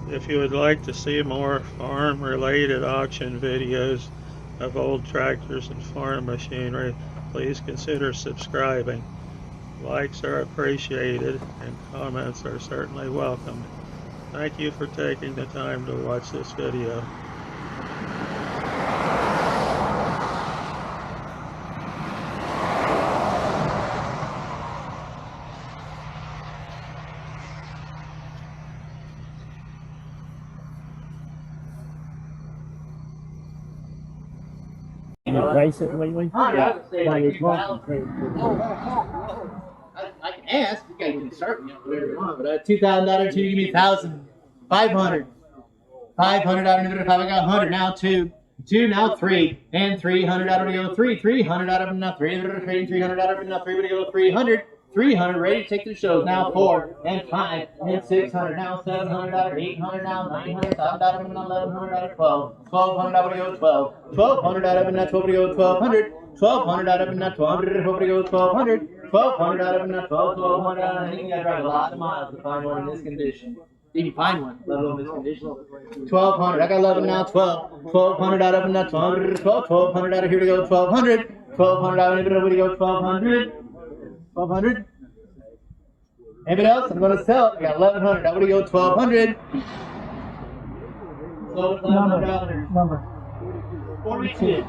If you would like to see more farm-related auction videos of old tractors and farm machinery, please consider subscribing. Likes are appreciated and comments are certainly welcomed. Thank you for taking the time to watch this video. You race it lately? Yeah. I can ask. You guys can start me whatever you want, but $2,000, two, give me 1,000, 500, 500 out of it. If I got 100 now, two, now three, and 300 out of it go three, 300 out of it now three, 300 out of it now three, would go 300. 300, ready to take to the shows now, 4 and 5 and 600 now, 700 out of 800 now, 900 out of it now, 1100 out of 12, 1200 out of it go 12, 1200 out of it now, 12 to go 1200, 1200 out of it now, 1200 to go 1200, 1200 out of it now, 1200 out of it. I think you gotta drive a lot of miles to find one in this condition. If you find one, let alone this condition. 1200, I got 11 now, 12, 1200 out of it now, 1200 to 12, 1200 out of here to go 1200, 1200 out of it to go 1200. 1200. Anybody else? I'm going to sell it. I got 1100. I would go 1200. So $1,100. Number. 42.